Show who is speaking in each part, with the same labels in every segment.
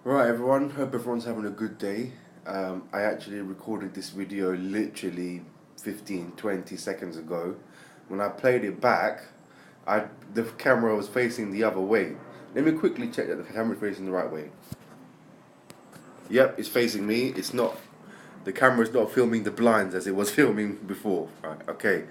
Speaker 1: Right, everyone. Hope everyone's having a good day. I actually recorded this video literally 15, 20 seconds ago. When I played it back, the camera was facing the other way. Let me quickly check that the camera is facing the right way. Yep, it's facing me. It's not. The camera's not filming the blinds as it was filming before. Right, okay.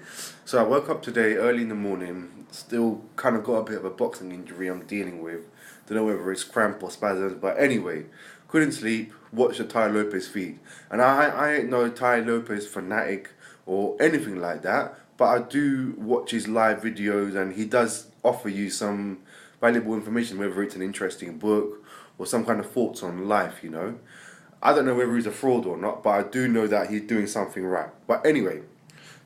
Speaker 1: So I woke up today early in the morning, still kind of got a bit of a boxing injury I'm dealing with. Don't know whether it's cramp or spasms, but anyway, couldn't sleep, watched the Tai Lopez feed. And I ain't no Tai Lopez fanatic or anything like that, but I do watch his live videos and he does offer you some valuable information, whether it's an interesting book or some kind of thoughts on life. I don't know whether he's a fraud or not, but I do know that he's doing something right. But anyway,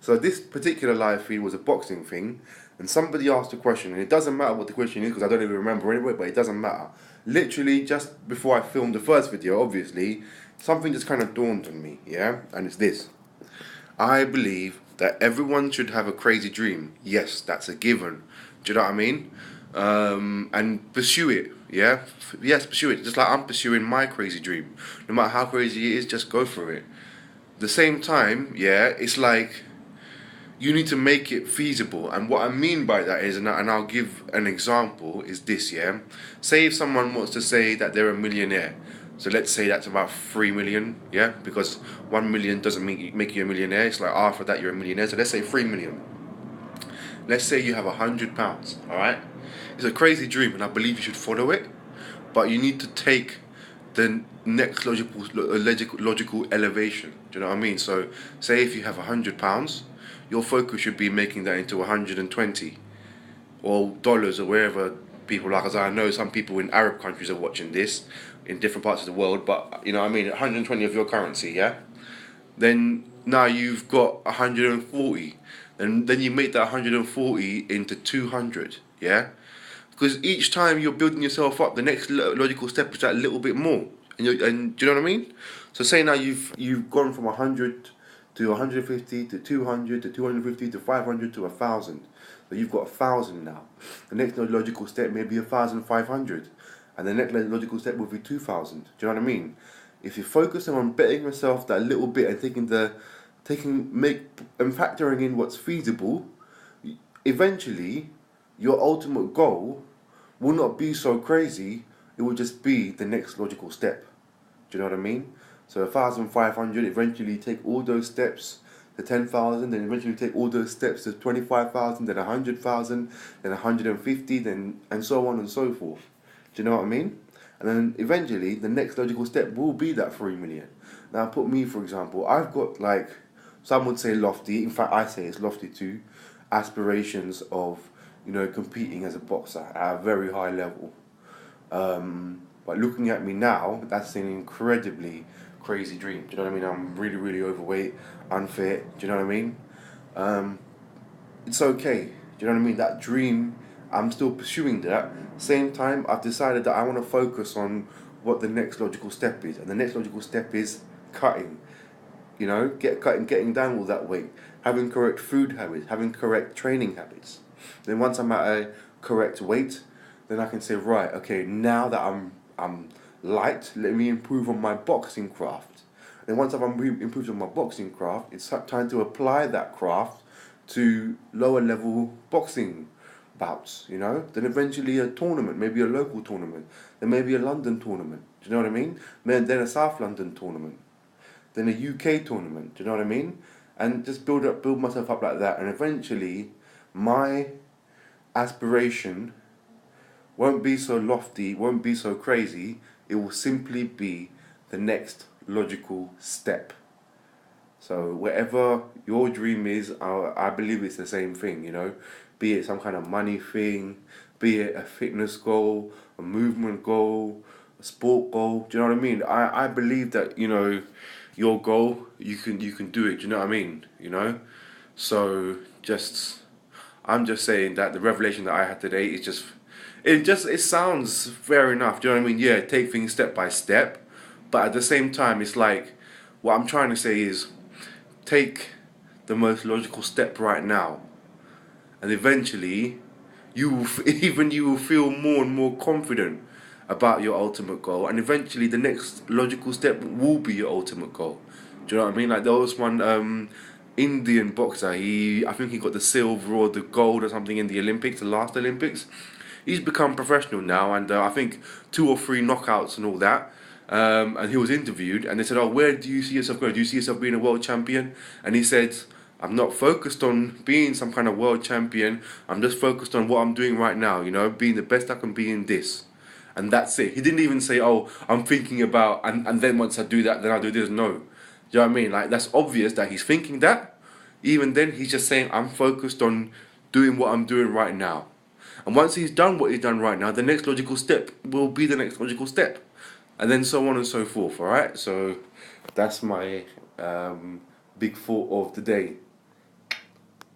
Speaker 1: so this particular live feed was a boxing thing, and somebody asked a question, and it doesn't matter what the question is because I don't even remember anyway, but it doesn't matter. Literally, just before I filmed the first video, obviously, something just kind of dawned on me, yeah? And it's this. I believe that everyone should have a crazy dream. Yes, that's a given. Do you know what I mean? And pursue it. Yeah, yes, pursue it. Just like I'm pursuing my crazy dream. No matter how crazy it is, just go for it. The same time, yeah, it's like you need to make it feasible. And what I mean by that is, and I'll give an example, is this, yeah? Say if someone wants to say that they're a millionaire. So let's say that's about 3 million, yeah? Because 1 million doesn't make you a millionaire. It's like after that you're a millionaire. So let's say 3 million. Let's say you have £100, all right? It's a crazy dream and I believe you should follow it. But you need to take the next logical elevation. Do you know what I mean? So say if you have £100, your focus should be making that into 120 or dollars or wherever people like. As I know some people in Arab countries are watching this in different parts of the world, but you know what I mean, 120 of your currency, yeah. Then now you've got 140, and then you make that 140 into 200, yeah. Because each time you're building yourself up, the next logical step is that little bit more. And do you know what I mean? So say now you've gone from 100 to 150 to 200 to 250 to 500 to 1,000. So you've got 1,000 now. The next logical step may be 1,500, and the next logical step will be 2,000. Do you know what I mean? If you're focusing on betting yourself that little bit and factoring in what's feasible, eventually your ultimate goal will not be so crazy. It will just be the next logical step. Do you know what I mean? So 1,500, eventually take all those steps to 10,000, then eventually take all those steps to 25,000, then 100,000, then 150, then and so on and so forth. Do you know what I mean? And then eventually the next logical step will be that 3 million. Now put me for example, I've got like, some would say lofty, in fact I say it's lofty too, aspirations of, competing as a boxer at a very high level. But looking at me now, that's an incredibly crazy dream. Do you know what I mean? I'm really, really overweight, unfit. Do you know what I mean? It's okay. Do you know what I mean? That dream, I'm still pursuing that. Same time, I've decided that I want to focus on what the next logical step is, and the next logical step is cutting. Getting down all that weight, having correct food habits, having correct training habits. Then once I'm at a correct weight, then I can say, right, okay, now that I'm light, let me improve on my boxing craft. Then once I've improved on my boxing craft, it's time to apply that craft to lower level boxing bouts, Then eventually a tournament, maybe a local tournament, then maybe a London tournament. Do you know what I mean? Then a South London tournament, then a UK tournament. Do you know what I mean? And just build myself up like that, and eventually, my aspiration won't be so lofty, won't be so crazy. It will simply be the next logical step. So whatever your dream is, I believe it's the same thing. Be it some kind of money thing, be it a fitness goal, a movement goal, a sport goal. Do you know what I mean? I believe that your goal, you can do it. Do you know what I mean? So I'm just saying that the revelation that I had today is it sounds fair enough. Do you know what I mean? Yeah, take things step by step, but at the same time, it's like what I'm trying to say is take the most logical step right now, and eventually you will feel more and more confident about your ultimate goal, and eventually the next logical step will be your ultimate goal. Do you know what I mean? Like there was one Indian boxer. I think he got the silver or the gold or something in the Olympics, the last Olympics. He's become professional now, and I think 2 or 3 knockouts and all that. And he was interviewed, and they said, "Oh, where do you see yourself going? Do you see yourself being a world champion?" And he said, "I'm not focused on being some kind of world champion. I'm just focused on what I'm doing right now. You know, being the best I can be in this." And that's it. He didn't even say, "Oh, I'm thinking about," and then once I do that, then I'll do this. No. Do you know what I mean? Like, that's obvious that he's thinking that. Even then, he's just saying, "I'm focused on doing what I'm doing right now." And once he's done what he's done right now, the next logical step will be the next logical step. And then so on and so forth, alright? So that's my big thought of the day.